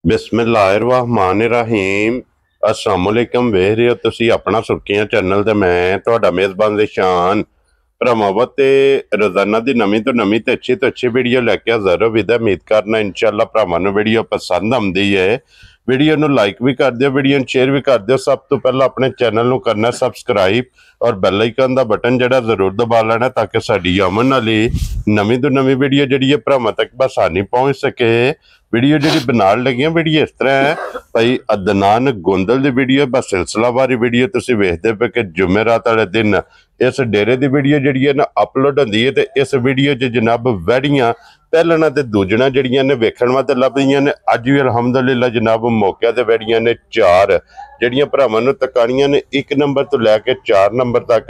बिस्मिल्लाहिर्रहमानिर्रहीम अस्सलामुअलैकुम वेख रहे हो तुसी अपना सुर्खियां चैनल ते मैं तुहाडा मेज़बान ज़ीशान भरावां ते रोजाना दी नवीं तो अच्छी वीडियो लैके हाज़र हो विद उम्मीद करना इंशाअल्लाह भरावां नूं वीडियो पसंद आउंदी है। वीडियो नूं लाइक भी कर दिओ, वीडियो नूं शेयर भी कर दिओ। सब तो पहला अपने चैनल नूं करना सबसक्राइब और बैल आइकन दा बटन जिहड़ा जरूर दबा लेना ताकि साडी आमन वाली नवीं तो नवीं वीडियो जिहड़ी है भरावां तक बसानी पहुंच सके। वीडियो जी बनान लगी वीडियो इस तरह है भाई अदनान गोंदल की वीडियो बस सिलसिलावारी वीडियो तुसीं वेखदे पे कि जुमेरात वाले दिन इस डेरे की वीडियो जी है ना अपलोड होंदी है। तो इस वीडियो च जनाब वैड़ियां पहलना ते दूजना जड़ियां ने वेखण वास्ते लभदियां ने। अज भी अलहमदुलिल्लाह जनाब मौके ते वैड़ियां ने 4 जड़ियां भरावां नूं तकाणियां ने 1 नंबर तो लैके 4 नंबर तक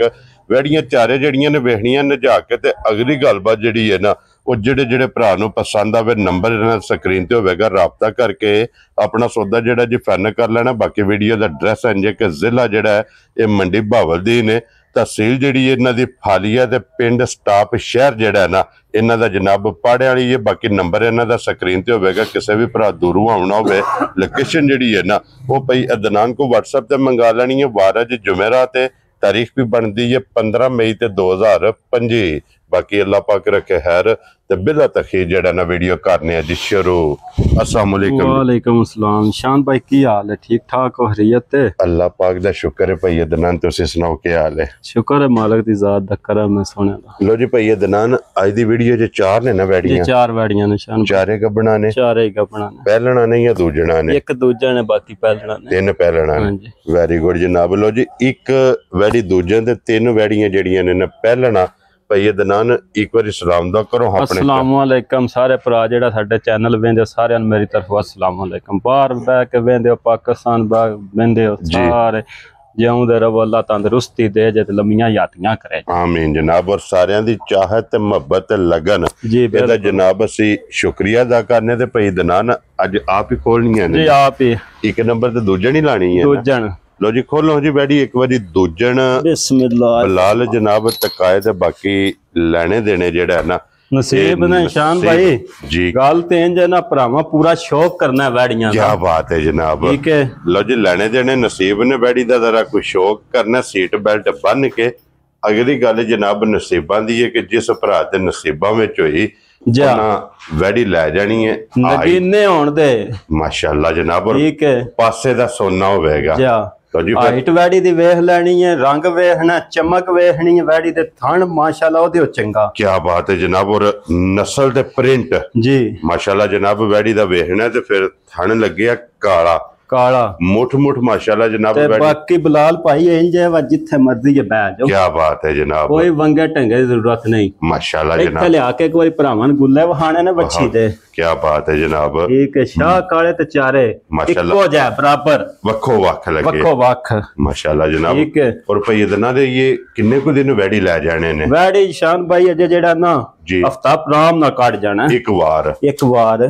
वैड़ियां चारे जड़ियां ने वेखणियां ने जाके। ते अगली गलबात जिहड़ी है ना वो जिहड़े जिहड़े भरा नूं पसंद आवे नंबर इन्हां स्क्रीन ते होवेगा, राबता करके अपना सौदा जिहड़ा जी फाइनल कर लेना। बाकी वीडियो दा एड्रैस है जे कि जिला जिहड़ा है ये मंडी बहावलदीन है, तहसील जिहड़ी इन्हां दी फालिया ते पिंड स्टाप शहर जिहड़ा है ना इन्हां दा जनाब पाड़े वाली है। बाकी नंबर इन्हां दा स्क्रीन ते होवेगा, किसी भी भरा दूरों आउणा होवे लोकेशन जिहड़ी है ना वो भाई अदनान को व्हाट्सएप ते मंगा लैनी है। वार अज जुमेरात है, तारीख भी बनती है 15 मई 2025। बाकी अल्लाह पाक रखे खैर ते बिला तखीर जड़ा ना वीडियो करने जी शुरू। अस्सलाम वालेकुम। वालेकुम अस्सलाम। शान भाई की हाल है? ठीक ठाक हो? खैरियत है? अल्लाह पाक दा शुक्र है भाई अदनान, तुसी सुनाओ क्या हाल है? शुक्र है मालिक दी जात दा करम है सोने दा। लो जी भाई अदनान आज दी वीडियो च 4 ने ना वैड़ियां? 4 वैड़ियां ने शान। चारे कबना ने? चारे कबना ने। पहलना ने या दूजना ने? एक दूजा ने बाकी पहलना ने। 3 पहलना ने। हां जी वेरी गुड जनाब। लो जी एक वैड़ी दूजे ते 3 वैड़ियां जड़ियां ने पहलना भाई अदनान एक बार सलाम दा करो अपने। अस्सलाम वालेकुम सारे भरा जेड़ा साडे चैनल वेंदे सारे मेरी तरफ अस्सलाम वालेकुम। बाहर बैठ के वेंदे पाकिस्तान वेंदे सारे जिउंदे रहो, अल्लाह तंदुरुस्ती दे जे लम्मियां यातियां करे। आमीन जनाब। और सारियां दी चाहत मोहब्बत लगन जी एदा जनाब असी शुक्रिया अदा करने ते भाई अदनान अज आप ही खोलनी है जी आप ही 1 नंबर ते दूजन ही लानी है दूजन। लो जी खोलो जी बैठी एक बारी दूजन बिस्मिल्लाह बलाल जनाब तकाए ते बाकी लेने देने जेड़ा है ना नसीब ने शान भाई जी। गल ते इंज है ना भरावा पूरा शौक करना है वैड़ियां दा। क्या बात है जनाब। ठीक है लो जी लेने देने नसीब ने बैठी दा जरा कोई शौक करना सीट बेल्ट बन के। अगली गल जनाब नसीबां दी है कि जिस भरा दे नसीबां विच होई वैड़ी लै जानी है नगीने होण दे माशाअल्लाह जनाब। ठीक है पासे दा सोना होवेगा तो जी हाइट वैड़ी दी वेख लैनी है, रंग वेखना, चमक वेखनी है वैड़ी दे, थण माशाअल्लाह ओदे चंगा। क्या बात है जनाब। और नस्ल ते प्रिंट जी माशाअल्लाह जनाब वैड़ी दा वेखना ते फिर थण लगे काला काला मुठ मुठ माशाअल्लाह जनाब। बाकी बिलाल भाई इंज है जिथे मर्जी है बैठ जाओ। क्या बात है जनाब। कोई वंगे ढंगे की जरूरत नहीं माशाअल्लाह जनाब। इत्थे लिया के एक बार भरावां गुल्ले वहाने ने बच्ची दे। क्या बात है जनाब। ठीक है शाह काले ते चारे माशाअल्लाह इक्को जा बराबर वक्खो वक्ख लगे वक्खो वक्ख माशाअल्लाह जनाब। ठीक है और भाई इतना दे ये किन्ने को दिन वैड़ी ले जाने ने? वैड़ी शान भाई अजे जेड़ा ना हफ्ता आराम ना काट जाना एक बार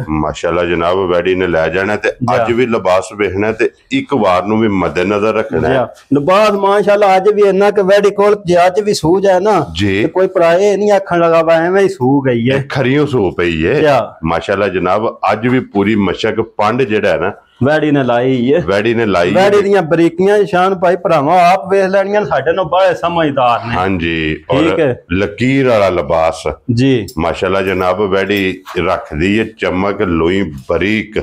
माशाअल्लाह जनाब वैड़ी ने ले जाना ते अज भी लिबास वेखना ते एक बार नु भी मद्देनजर रखना है लिबास माशाअल्लाह। अज भी इन्ना के वैड़ी कोल जे अज भी सू जाए ना जी कोई पराए नहीं आखन लगा वा एवें ही सू गई है, खरियों सू पई है माशाअल्लाह जनाब। अज भी पूरी मशक पंड जेड़ा है ना वैड़ी ने लाई है। वैड़ी ने लाई वैड़ी दियां बरीकियां शान भाई भरावां आप वेख लैणियां साडे नाल बड़े समझदार ने। हां जी और लकीर वाला लिबास जी माशाअल्लाह जनाब। वैड़ी रखदी है चमक लोई बरीक।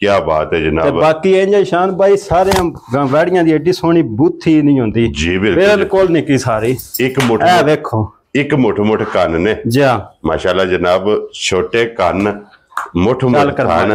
क्या बात है जनाब। बाकी इंज शान भाई सारे वैड़ियां दी एडी सोहनी बूथी नहीं होंदी जी बिल्कुल निकी सारी एक मुठ ए देखो एक मुठ मुठ कान ने जी माशाअल्लाह जनाब। छोटे कान मुठ मुठ कान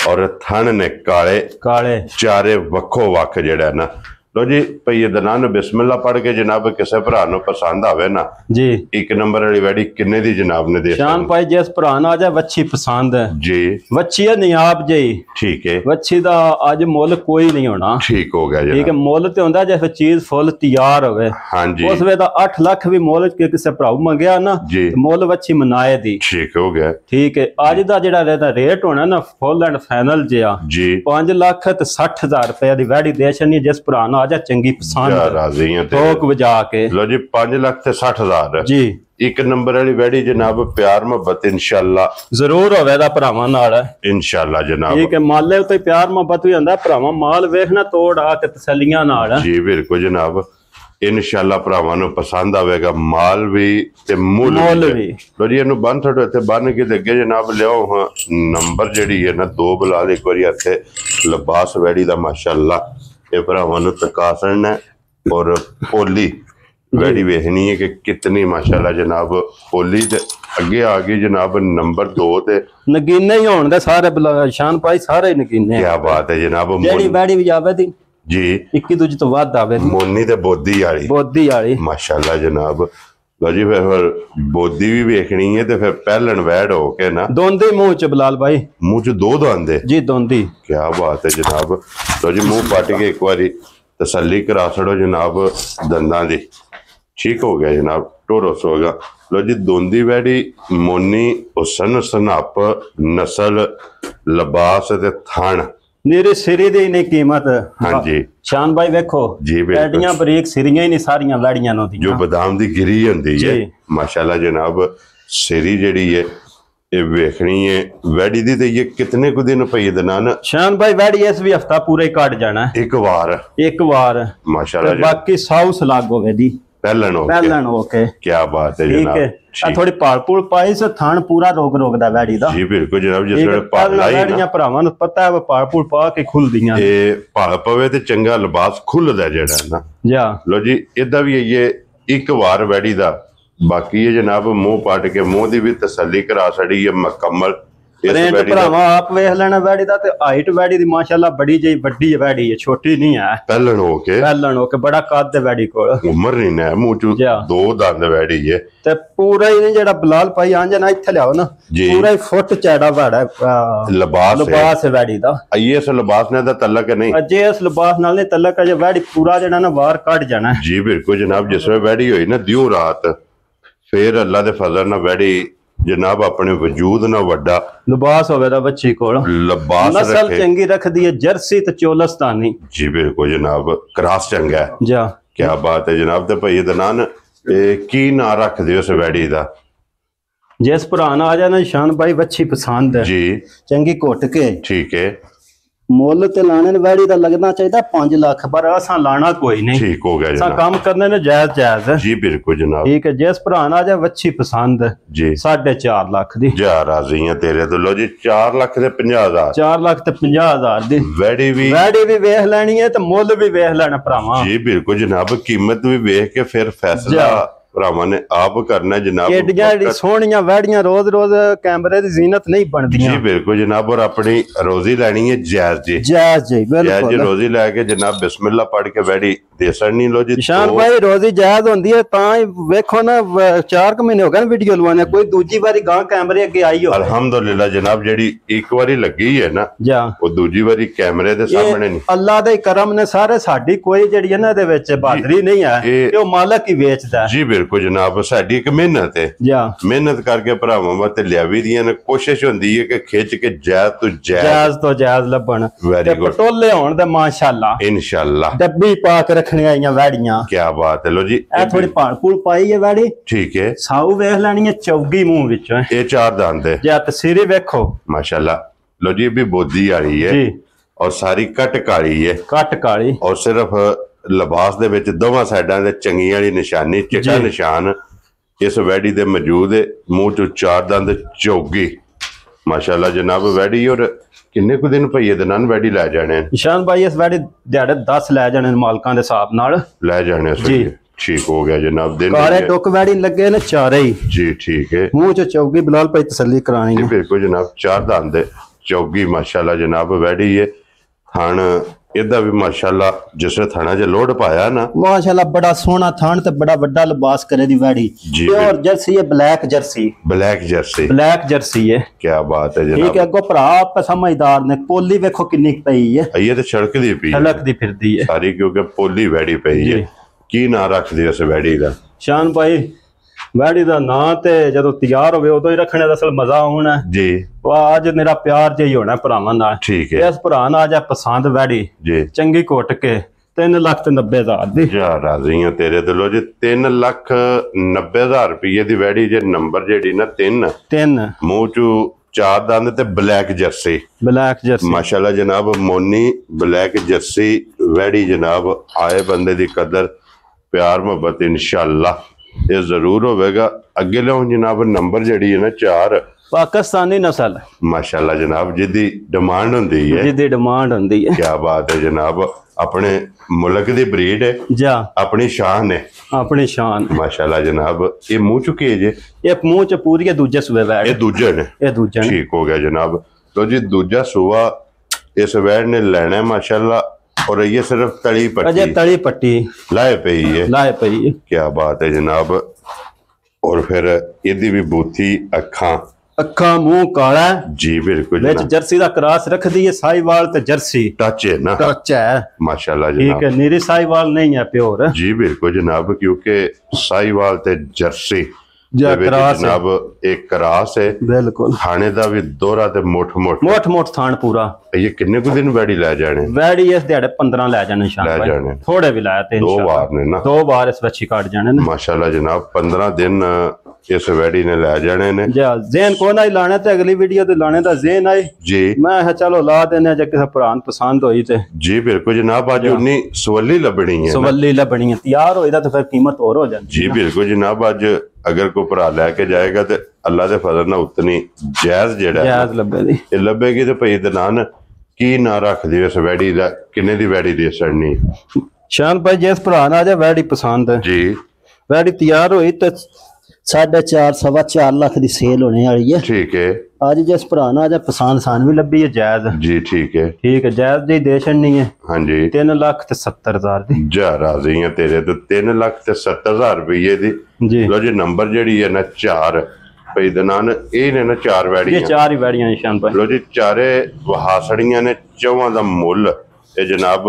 और थन ने काले काले चारे वक्खो वक्ख जेड़ा ना। लो जी भाई अदनान बिस्मिल्लाह पढ़ के जनाब किसी भरा नु पसंद आवे ना जी 1 नंबर वाली वैड़ी किन्ने दी जनाब ने दे? शान भाई जिस भरा आ जाए वच्छी पसंद है जी वच्छी है नहीं आप जी ठीक है। वच्छी दा आज मुल कोई नहीं होना। ठीक हो गया ठीक है मुल ते हुंदा जैसे चीज फुल तैयार होवे। हां जी उस वे दा 8 लाख भी मुल के किसी भरा मंगया ना जी मुल वच्छी मनाए दी। ठीक हो गया। ठीक है आज दा जेड़ा रेट होना ना फुल एंड फाइनल जिया जी 5 लाख ते 60,000 रुपए दी वैड़ी दे छनी जिस भरा ਆ ਜਾ ਚੰਗੀ ਜਾ ਪਸੰਦ ਰਾਜ਼ੀ ਆ ਠੋਕ ਵਜਾ ਕੇ। ਲੋ ਜੀ 5,60,000 ਜੀ ਇੱਕ ਨੰਬਰ ਵਾਲੀ ਵੈੜੀ ਜਨਾਬ, ਪਿਆਰ ਮੁਹੱਬਤ ਇਨਸ਼ਾਅੱਲਾ ਜ਼ਰੂਰ ਹੋਵੇ ਦਾ ਭਰਾਵਾਂ ਨਾਲ। ਇਨਸ਼ਾਅੱਲਾ ਜਨਾਬ। ਠੀਕ ਹੈ, ਮਾਲੇ ਉੱਤੇ ਪਿਆਰ ਮੁਹੱਬਤ ਵੀ ਹੁੰਦਾ ਭਰਾਵਾਂ, ਮਾਲ ਵੇਖਣਾ ਤੋੜ ਆ ਕੇ ਤਸੱਲੀਆਂ ਨਾਲ। ਜੀ ਬਿਲਕੁਲ ਜਨਾਬ, ਇਨਸ਼ਾਅੱਲਾ ਭਰਾਵਾਂ ਨੂੰ ਪਸੰਦ ਆਵੇਗਾ, ਮਾਲ ਵੀ ਤੇ ਮੁੱਲ ਵੀ। ਲੋ ਜੀ ਇਹਨੂੰ ਬੰਨ ਥੋੜੇ ਇੱਥੇ ਬੰਨ ਕੇ ਅੱਗੇ ਜਨਾਬ ਲਿਆਓ ਹਾਂ ਨੰਬਰ ਜਿਹੜੀ ਹੈ ਨਾ 2 ਬਲਾਲ ਇੱਕ ਵਾਰੀ ਇੱਥੇ ਲਿਬਾਸ ਵੈੜੀ ਦਾ ਮਾਸ਼ਾਅੱਲਾ ਇਹ ਭਰਾਵਾਂ ਨੂੰ ਤਕਾਸਣ ਹੈ। ਔਰ ਪੋਲੀ ਵੈੜੀ ਵੇਖਣੀ ਹੈ ਕਿ ਕਿਤਨੀ ਮਾਸ਼ਾਅੱਲਾ ਜਨਾਬ ਪੋਲੀ ਤੇ ਅੱਗੇ ਆ ਗਈ ਜਨਾਬ ਨੰਬਰ 2 ਤੇ ਨਗੀਨੇ ਹੀ ਹੋਣ ਦੇ ਸਾਰੇ ਸ਼ਾਨ ਭਾਈ, ਸਾਰੇ ਨਗੀਨੇ। ਕੀ ਬਾਤ ਹੈ ਜਨਾਬ। ਜਿਹੜੀ ਵੈੜੀ ਵੀ ਜਾਵੇ ਦੀ ਜੀ 21 ਦੂਜ ਤੋਂ ਵੱਧ ਆਵੇ, ਮੋਨੀ ਤੇ ਬੋਦੀ ਵਾਲੀ ਮਾਸ਼ਾਅੱਲਾ ਜਨਾਬ। ਲੋ ਜੀ ਫਿਰ ਬੋਦੀ ਵੀ ਵੇਖਣੀ ਹੈ ਤੇ ਫਿਰ ਪਹਿਲਣ ਵੈੜ ਹੋ ਕੇ ਨਾ ਦੋਂਦੇ ਮੂੰਹ ਚ ਬਲਾਲ ਭਾਈ, ਮੂੰਹ ਚ 2 ਦੰਦੇ ਜੀ ਦੋਂਦੀ। ਕੀ ਬਾਤ ਹੈ ਜਨਾਬ। ਲੋ ਜੀ ਮੂੰਹ ਪੱਟ ਕੇ ਇੱਕ ਵਾਰੀ ਤਸੱਲੀ ਕਰਾ ਛੜੋ ਜਨਾਬ ਦੰਦਾਂ ਦੀ। ਠੀਕ ਹੋ ਗਿਆ ਜਨਾਬ, ਟੋਰਸ ਹੋਗਾ। ਲੋ ਜੀ ਦੋਂਦੀ ਵੈੜੀ ਮੋਨੀ ਹੁਸਨ ਸਨੱਪ ਨਸਲ ਲਿਬਾਸ ਤੇ ਥਣ ਮੇਰੇ ਸਿਰੇ ਦੀ ਨਹੀਂ ਕੀਮਤ। ਹਾਂਜੀ ਸ਼ਾਨ ਭਾਈ ਵੇਖੋ ਜੀ ਵੈੜੀਆਂ ਬਰੀਕ ਸਿਰੀਆਂ ਹੀ ਨਹੀਂ ਸਾਰੀਆਂ ਵੈੜੀਆਂ ਨੂੰ ਜੋ ਬਦਾਮ ਦੀ ਗਿਰੀ ਹੁੰਦੀ ਹੈ ਮਾਸ਼ਾਅੱਲਾ ਜਨਾਬ। ਸਿਰੀ ਜਿਹੜੀ ਹੈ ਇਹ ਵੇਖਣੀ ਹੈ ਵੈੜੀ ਦੀ ਤੇ ਇਹ ਕਿਤਨੇ ਕੁ ਦਿਨ ਪਈ ਦਨਾਨ ਸ਼ਾਨ ਭਾਈ ਵੈੜੀ ਇਸ ਵੀ ਹਫਤਾ ਪੂਰਾ ਹੀ ਕੱਢ ਜਾਣਾ ਇੱਕ ਵਾਰ ਮਾਸ਼ਾਅੱਲਾ। ਬਾਕੀ ਸਾਊਸ ਲੱਗ ਹੋਵੇ ਦੀ ਪਹਿਲਣ ਹੋ ਕੇ। ਕੀ ਬਾਤ ਹੈ ਜਨਾਬ। ਠੀਕ ਹੈ, ਥੋੜੀ ਪਾਲਪੂਲ ਪਾਈ ਸੇ ਥਣ ਪੂਰਾ ਰੋਗ ਦਾ ਵੈੜੀ ਦਾ। ਜੀ ਬਿਲਕੁਲ ਜਨਾਬ, ਜਿਸ ਵੇਲੇ ਪਾਲ ਲਾਈ ਵੈੜੀਆਂ ਭਰਾਵਾਂ ਨੂੰ ਪਤਾ ਹੈ ਪਾਲਪੂਲ ਪਾ ਕੇ ਖੁੱਲਦੀਆਂ ਇਹ ਪਾਲ ਪਵੇ ਤੇ ਚੰਗਾ ਲਿਬਾਸ ਖੁੱਲਦਾ ਜਿਹੜਾ ਨਾ ਜਾ। ਲੋ ਜੀ ਇਹਦਾ ਵੀ ਇਹ ਇੱਕ ਵਾਰ ਵੈੜੀ ਦਾ। ਬਾਕੀ ਇਹ ਜਨਾਬ ਮੂੰਹ ਪੱਟ ਕੇ ਮੂੰਹ ਦੀ ਵੀ ਤਸੱਲੀ ਕਰਾ ਛੜੀ ਹੈ ਮੁਕੰਮਲ। ਰੇਂਜ ਭਰਾਵਾਂ ਆਪ ਵੇਖ ਲੈਣਾ ਵੈੜੀ ਦਾ ਤੇ ਹਾਈਟ ਵੈੜੀ ਦੀ ਮਾਸ਼ਾਅੱਲਾ ਬੜੀ ਜਿਹੀ ਵੱਡੀ ਵੈੜੀ ਹੈ, ਛੋਟੀ ਨਹੀਂ ਹੈ। ਪਹਿਲਣ ਹੋ ਕੇ ਬੜਾ ਕੱਦ ਹੈ ਵੈੜੀ ਕੋਲ, ਉਮਰ ਨਹੀਂ ਨਾ ਮੂੰਹ ਚ 2 ਦੰਦ ਵੈੜੀ ਹੈ ਤੇ ਪੂਰਾ ਹੀ ਜਿਹੜਾ ਬਲਾਲ ਭਾਈ ਆਂਜ ਨਾ ਇੱਥੇ ਲਿਆਓ ਨਾ ਪੂਰਾ ਹੀ ਫੁੱਟ ਚੌੜਾ ਵੈੜਾ ਲਿਬਾਸ ਹੈ ਵੈੜੀ ਦਾ। ਇਸ ਲਿਬਾਸ ਨਾਲ ਦਾ ਤਲਕ ਨਹੀਂ, ਅਜੇ ਇਸ ਲਿਬਾਸ ਨਾਲ ਨਹੀਂ ਤਲਕ, ਅਜੇ ਵੈੜੀ ਪੂਰਾ ਜਿਹੜਾ ਨਾ ਵਾਰ ਕੱਢ ਜਾਣਾ। ਜੀ ਬਿਲਕੁਲ ਜਨਾਬ, ਜਿਸ ਵੇਲੇ ਵੈੜੀ ਹੋਈ ਨਾ ਦਿਓ ਰਾਤ ਫਿਰ ਅੱਲਾ ਦੇ ਫਜ਼ਲ ਨਾਲ ਵੈੜੀ ਜਨਾਬ ਆਪਣੇ ਵਜੂਦ ਨਾਲ ਵੱਡਾ ਲਿਬਾਸ ਹੋਵੇ ਦਾ ਬੱਚੀ ਕੋਲ ਲਿਬਾਸ ਨਸਲ ਚੰਗੀ ਰੱਖਦੀ ਹੈ, ਜਰਸੀ ਤੇ ਚੋਲਸਤਾਨੀ। ਜੀ ਬਿਲਕੁਲ ਜਨਾਬ, ਕਰਾਸ ਚੰਗਾ ਹੈ ਜਾ। ਕੀ ਬਾਤ ਹੈ ਜਨਾਬ। ਤੇ ਭਾਈ ਦਨਾਨ ਕੀ ਨਾਂ ਰੱਖਦੇ ਉਸ ਵੈੜੀ ਦਾ? ਜਿਸ ਪੁਰਾਣਾ ਆ ਜਾਣਾ ਸ਼ਾਨ ਭਾਈ ਵੱਛੀ ਪਸੰਦ ਹੈ ਜੀ, ਚੰਗੀ ਘੁੱਟ ਕੇ। ਠੀਕ ਹੈ, ਮੁੱਲ ਤੇ ਲਾਣੇ ਨੇ ਵੈੜੀ ਦਾ ਲੱਗਣਾ ਚਾਹੀਦਾ 5 ਲੱਖ, ਪਰ ਅਸਾਂ ਲਾਣਾ ਕੋਈ ਨਹੀਂ। ਠੀਕ ਹੋ ਗਿਆ ਜਨਾਬ, ਕੰਮ ਕਰਨੇ ਨੇ ਜਾਇਜ਼। ਜੀ ਬਿਲਕੁਲ ਜਨਾਬ। ਠੀਕ ਹੈ, ਜਿਸ ਭਰਾ ਆ ਜਾ ਵੱਛੀ ਪਸੰਦ ਜੀ 4.5 ਲੱਖ ਦੀ। ਜਾ ਰਾਜ਼ੀ ਆ ਤੇਰੇ ਤੋਂ। ਲੋ ਜੀ 4 ਲੱਖ ਤੇ 50,000। 4 ਲੱਖ ਤੇ 50,000 ਦੀ ਵੈੜੀ ਵੀ ਵੇਖ ਲੈਣੀ ਹੈ ਤੇ ਮੁੱਲ ਵੀ ਵੇਖ ਲੈਣਾ ਭਰਾਵਾਂ। ਜੀ ਬਿਲਕੁਲ ਜਨਾਬ, ਕੀਮਤ ਵੀ ਵੇਖ ਕੇ ਫਿਰ ਫੈਸਲਾ ਭਰਾਵਾਂ ਨੇ ਆਪ ਕਰਨਾ ਜਨਾਬ। ਏਡੀਆਂ ਸੋਹਣੀਆਂ ਵੈੜੀਆਂ ਰੋਜ਼ ਕੈਮਰੇ ਦੀ ਜ਼ੀਨਤ ਨਹੀਂ ਬਣਦੀਆਂ। ਜੀ ਬਿਲਕੁਲ ਜਨਾਬ, ਔਰ ਆਪਣੀ ਰੋਜ਼ੀ ਲੈਣੀ ਹੈ ਜਾਇਜ਼ ਜੀ ਬਿਲਕੁਲ ਰੋਜ਼ੀ ਲੈ ਕੇ ਜਨਾਬ ਬਿਸਮਿਲ੍ਲਾ ਪੜ ਕੇ ਵੈੜੀ ਦੇ ਸੜਨੀ। ਲੋ ਜੀ ਨਿਸ਼ਾਨ ਭਾਈ ਰੋਜ਼ੀ ਜਾਇਜ਼ ਹੁੰਦੀ ਹੈ ਤਾਂ ਹੀ ਵੇਖੋ ਨਾ 4 ਮਹੀਨੇ ਹੋ ਗਏ ਵੀਡੀਓ ਲਵਾਉਣੇ, ਕੋਈ ਦੂਜੀ ਵਾਰੀ ਗਾਂ ਕੈਮਰੇ ਅੱਗੇ ਆਈ ਹੋ। ਅਲਹਮਦੁਲਿਲਾ ਜਨਾਬ, ਜਿਹੜੀ ਇੱਕ ਵਾਰੀ ਲੱਗੀ ਹੈ ਨਾ ਉਹ ਦੂਜੀ ਵਾਰੀ ਕੈਮਰੇ ਦੇ ਸਾਹਮਣੇ ਨਹੀਂ। ਅੱਲਾ ਦੇ ਕਰਮ ਨੇ ਸਾਰੇ, ਸਾਡੀ ਕੋਈ ਜਿਹੜੀ ਹੈ ਨਾ ਇਹਦੇ ਵਿੱਚ ਬਹਾਦਰੀ ਨਹੀਂ ਹੈ, ਇਹ ਉਹ ਮਾਲਕ ਹੀ ਵੇਚਦਾ। ਜੀ ਬਿਲਕੁਲ ਜਨਾਬ, ਸਾਡੀ ਇੱਕ ਮਿਹਨਤ ਹੈ, ਮਿਹਨਤ ਕਰਕੇ ਭਰਾਵਾਂ ਵਾਸਤੇ ਲਿਆਵੀ ਦੀਆਂ ਨੇ। ਕੋਸ਼ਿਸ਼ ਹੁੰਦੀ ਹੈ ਕਿ ਖਿੱਚ ਕੇ ਜਾਇਜ਼ ਤੋਂ ਜਾਇਜ਼ ਲੱਭਣ ਤੇ ਪਟੋਲੇ ਹੋਣ ਦੇ ਮਾਸ਼ਾਅੱਲਾ ਇਨਸ਼ਾਅੱਲਾ। ਡੱਬੀ ਪਾ ਕੇ ਰੱਖਣੀਆਂ ਆਈਆਂ ਵੈੜੀਆਂ। ਕੀ ਬਾਤ ਹੈ। ਲੋ ਜੀ ਇਹ ਥੋੜੀ ਪਾਲਪੂਲ ਪਾਈ ਹੈ ਵੈੜੀ, ਠੀਕ ਹੈ। ਸਾਊ ਵੇਖ ਲੈਣੀ ਹੈ ਚੌਗੀ ਮੂੰਹ ਵਿੱਚੋਂ, ਇਹ 4 ਦੰਦ ਹੈ। ਜਾਂ ਤਸਵੀਰ ਵੇਖੋ ਮਾਸ਼ਾਅੱਲਾ। ਲੋ ਜੀ ਇਹ ਵੀ ਬੋਦੀ ਵਾਲੀ ਹੈ ਜੀ, ਔਰ ਸਾਰੀ ਕੱਟ ਕਾਲੀ ਹੈ, ਔਰ ਸਿਰਫ ਲਿਬਾਸ ਦੇ ਵਿੱਚ ਦੋਵਾਂ ਸਾਈਡਾਂ ਦੇ ਚੰਗੀ ਵਾਲੀ ਨਿਸ਼ਾਨੀ, ਚਿੱਟਾ ਨਿਸ਼ਾਨ ਇਸ ਵੈੜੀ ਦੇ ਮੌਜੂਦ ਹੈ। ਮੂੰਹ ਚੋਂ 4 ਦੰਦ ਚੌਗੀ ਮਾਸ਼ਾਅੱਲਾ ਜਨਾਬ ਵੈੜੀ। ਔਰ ਕਿੰਨੇ ਕੁ ਦਿਨ ਪਈਏ ਦਨਾਨ ਵੈੜੀ ਲੈ ਜਾਣੇ ਨਿਸ਼ਾਨ ਭਾਈ? ਇਸ ਵੈੜੀ ਦਿਹਾੜੇ 10 ਲੈ ਜਾਣੇ ਮਾਲਕਾਂ ਦੇ ਹਿਸਾਬ ਨਾਲ ਲੈ ਜਾਣੇ ਜੀ। ਠੀਕ ਹੋ ਗਿਆ ਜਨਾਬ। ਦਿਨ ਕਾਰੇ ਟੁੱਕ ਵੈੜੀ ਲੱਗੇ ਨੇ ਚਾਰੇ ਹੀ ਜੀ, ਠੀਕ ਹੈ। ਮੂੰਹ ਚ ਚੌਗੀ ਬਲਾਲ ਭਾਈ ਤਸੱਲੀ ਕਰਾਣੀ ਹੈ। ਬਿਲਕੁਲ ਜਨਾਬ, 4 ਦੰਦ ਚੌਗੀ ਮਾਸ਼ਾਅੱਲਾ ਜਨਾਬ ਵੈੜੀ ਹੈ। ਥਣ ਇਹਦਾ ਵੀ ਮਾਸ਼ਾਅੱਲਾ ਜਿਸ ਥਾਣਾ ਚ ਲੋਡ ਪਾਇਆ ਨਾ ਮਾਸ਼ਾਅੱਲਾ ਬੜਾ ਸੋਹਣਾ ਥਣ ਤੇ ਬੜਾ ਵੱਡਾ ਲਿਬਾਸ ਕਰੇ ਦੀ ਵੈੜੀ। ਪਿਓਰ ਜਰਸੀ ਹੈ, ਬਲੈਕ ਜਰਸੀ ਹੈ। ਕੀ ਬਾਤ ਹੈ ਜਨਾਬ। ਠੀਕ ਹੈ, ਅੱਗੋਂ ਭਰਾ ਆਪ ਸਮਝਦਾਰ ਨੇ। ਪੋਲੀ ਵੇਖੋ ਕਿੰਨੀ ਪਈ ਹੈ, ਇਹ ਤੇ ਛੜਕਦੀ ਫਿਰਦੀ ਹੈ ਸਾਰੀ, ਕਿਉਂਕਿ ਪੋਲੀ ਵੈੜੀ ਪਈ ਹੈ। ਕੀ ਨਾਂ ਰੱਖਦੇ ਉਸ ਵੈੜੀ ਦਾ? ਸ਼ਾਨ ਭਾਈ ਵੈੜੀ ਦਾ ਨਾਂ ਤੇ ਜਦੋਂ ਤਿਆਰ ਹੋਵੇ ਉਦੋਂ ਹੀ ਰੱਖਣੇ ਦਾ ਅਸਲ ਮਜ਼ਾ ਆਉਣਾ ਜੀ। ਅੱਜ ਮੇਰਾ ਪਿਆਰ ਜਿਹਾ ਹੀ ਹੋਣਾ ਭਰਾਵਾਂ ਨਾਲ। ਠੀਕ ਹੈ, ਇਸ ਭਰਾ ਨਾਲ ਆ ਜਾ ਪਸੰਦ ਵੈੜੀ ਜੀ, ਚੰਗੀ ਘੁੱਟ ਕੇ 3,90,000 ਦੀ। ਜਾ ਰਾਜ਼ੀ ਆ ਤੇਰੇ ਤੇ। ਲੋ ਜੀ 3,90,000 ਰੁਪਏ ਦੀ ਵੈੜੀ ਜੇ। ਨੰਬਰ ਜਿਹੜੀ ਨਾ 3 ਮੂੰਹ ਚੋਂ 4 ਦੰਦ ਤੇ ਬਲੈਕ ਜਰਸੀ। ਬਲੈਕ ਜਰਸੀ ਮਾਸ਼ਾਅੱਲਾ ਜਨਾਬ, ਮੋਨੀ ਬਲੈਕ ਜਰਸੀ ਵੈੜੀ ਜਨਾਬ। ਆਏ ਬੰਦੇ ਦੀ ਕਦਰ ਪਿਆਰ ਮੁਹੱਬਤ इंशाअल्लाह ਇਹ ਜ਼ਰੂਰ ਹੋਵੇਗਾ। ਅੱਗੇ ਲਿਆਓ ਜਨਾਬ ਨੰਬਰ ਜਿਹੜੀ ਹੈ ਨਾ 4 पाकिस्तानी नस्ल माशाल्लाह जनाब, जिदी डिमांड होंदी है, जिदी डिमांड होंदी है। क्या बात है जनाब। अपने मुल्क दी ब्रीड है, जा अपनी शान है, अपनी शान माशाल्लाह जनाब। ये मुंह चुके जे, ये मुंह च पूरी दूजे सूबे वैड़, ये दूजे ने, ये दूजे ने। ठीक हो गया जनाब। तो जी दूजा सूबा इस वैड़ ने लेना है माशाल्लाह। और ये सिर्फ तली पट्टी, अजय तली पट्टी लाए पई है, लाए पई है। क्या बात है जनाब। और फिर इदी भी बूथी अखा अखा मुंह काला जी, बिल्कुल विच जर्सी दा क्रॉस रख दी है। साहिवाल ते जर्सी टच है ना, टच है माशाल्लाह ठीक जनाब। है, नीरी साहिवाल नहीं है, प्योर है जी बिल्कुल जनाब, क्योंकि साहिवाल ते जर्सी जा दे विच क्रॉस है। जनाब एक क्रास है। बिल्कुल खाने दा भी दोहरा ते मोट मोट थान पूरा। ये किन्ने कुछ दिन वैड़ी लै जाने? वैड़ी इस दिहाड़े 15 लै जाने लै शाम जाने। थोड़े भी लाए थे 2 बार ने ना, 2 बार इस बच्ची काट जाने ने माशाल्लाह जनाब। 15 दिन इस वैड़ी ने लै जाने ने जा। ज़ेन को ना ही लाने ते अगली वीडियो ते लाने दा ज़ेन आई जी। मैं कहा चलो ला देने जे किसे भरा नूं पसंद होई ते जी बिल्कुल जनाब। अज उन्नी सवली लभनी है ना। सवली लबनी है, तैयार होई दा तो फिर कीमत और हो जाती जी बिल्कुल जनाब। अज अगर कोई भरा लैके जाएगा तो अल्लाह के फजल नाल उतनी जायज जेड़ा है जायज लब्बे दी ये लभेगी। तो भई दनान की ना रख दी इस वैड़ी दा, किन्ने दी वैड़ी दे सड़नी शान भाई। जिस भरा ना जे वैड़ी पसंद है, जी वैड़ी तैयार होई तो 4.5 4.25 लाख की सेल होने वाली है। ठीक है आज जिस भरा ना जे पसंद सान भी लब्बी है जायज। जी, ठीक है जायज जी दे छड़नी है। हाँ जी। 3,70,000 दी जा राजी है तेरे तो। 3,70,000 रुपये दी जी। लो जी नंबर जड़ी है ना 4 भई दनान ये ने ना 4 ये वैड़ियां। 4 ही वैड़ियां शान भाई। लो जी चारे वहासड़ियां ने, चौवां दा मुੱਲ ये जनाब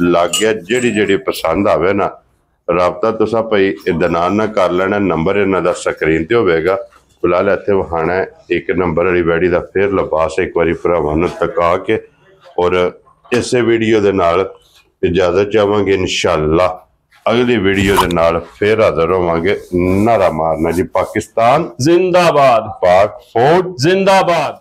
लग गया। जेड़ी जेड़ी पसंद आवे ना राबता तुसा भई दनान ना कर लेना। नंबर इन्हां दा स्क्रीन ते होवेगा। फिलहाल इत्थे वहाना है एक नंबर वाली वैड़ी दा फिर लिबास एक बारी भरावां नूं तका के। और इसे वीडियो दे नाल इजाजत चाहांगे इंशाअल्लाह। अगली वीडियो दे नाल फिर हाजिर होवांगे। नारा मारना जी पाकिस्तान जिंदाबाद, पाक फौज जिंदाबाद।